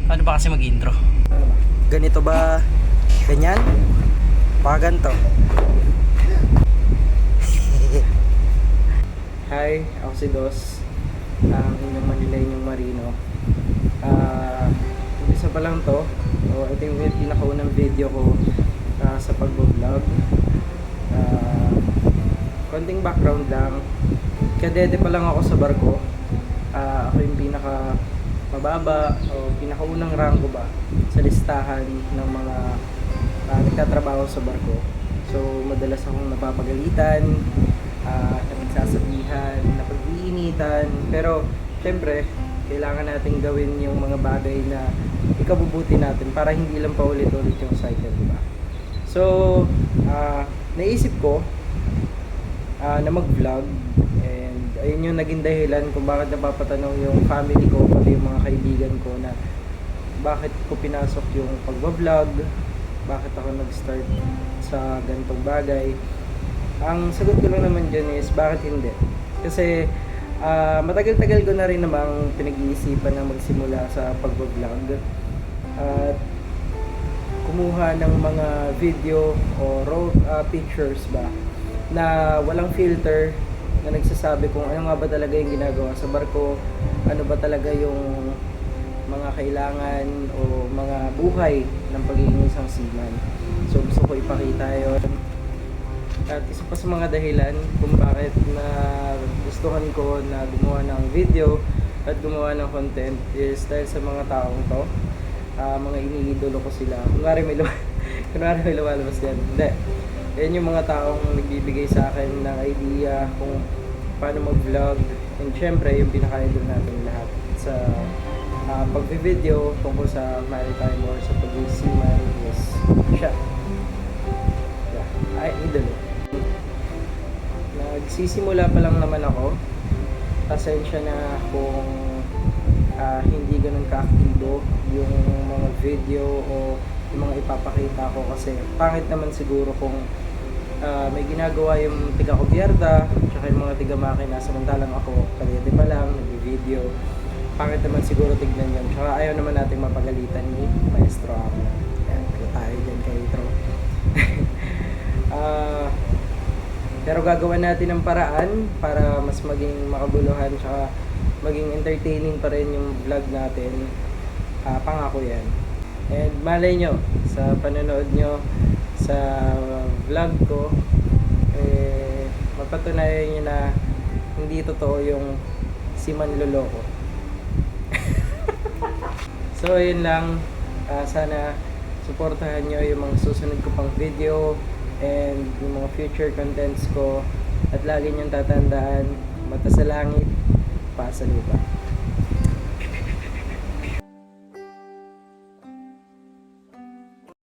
Paano ba kasi mag-intro? Ganito ba? Ganyan? Baka ganito. Hi, ako si Dos. Ang inyong Manileñong Marino. Umpisa pa lang to. Ito yung pinakaunang video ko sa pag-vlog. Konting background lang. Kadete pa lang ako sa barko. Ako yung pinaka mababa o pinakaunang ranggo ba sa listahan ng mga nagtatrabaho sa barko. So madalas akong napapagalitan, napagsasabihan, napag-iinitan, pero syempre kailangan natin gawin yung mga bagay na ikabubuti natin para hindi lang paulit-ulit yung cycle, diba? So naisip ko na mag-vlog, and ayun yung naging dahilan kung bakit napapatanong yung family ko pati yung mga kaibigan ko na bakit ko pinasok yung pagbablog, bakit ako nag-start sa ganitong bagay. Ang sagot ko lang naman dyan is bakit hindi, kasi matagal-tagal ko na rin namang pinag-iisipan na magsimula sa pagbablog at kumuha ng mga video o raw pictures ba na walang filter, na nagsasabi kung ano nga ba talaga yung ginagawa sa barko, ano ba talaga yung mga kailangan o mga buhay ng pagiging isang seaman. So gusto ko ipakita yun. At isa pa sa mga dahilan kung bakit na gustuhan ko na gumawa ng video at gumawa ng content is dahil sa mga taong to. Mga iniidolo ko sila. Kunwari may lumalabas yan. Hindi. Yan yung mga taong nagbibigay sa akin ng idea kung paano mag-vlog. And syempre, yung pinaka-idol natin lahat sa pag-video tungkol sa maritime or sa pag-seaman is siya. Yeah, idol. Nagsisimula pa lang naman ako. Pasensya na kung hindi ganun ka-aktibo yung mga video o yung mga ipapakita ko, kasi pangit naman siguro kung may ginagawa yung tiga-kubyerta tsaka yung mga tiga-makina samantalang ako kaliyete pa lang, nag-video. Pangit naman siguro tignan yun, tsaka ayaw naman natin mapagalitan ni Maestro ako. Yan, kaya tayo dyan kay Itro. Pero gagawa natin ng paraan para mas maging makabuluhan tsaka maging entertaining pa rin yung vlog natin. Pangako yan. And malay nyo, sa panonood nyo sa vlog ko, mapatunayan nyo na hindi totoo yung si Manloloko. So yun lang, sana suportahan nyo yung mga susunod ko pang video and yung mga future contents ko, at lagi nyong tatandaan, mata sa langit, paa sa lupa.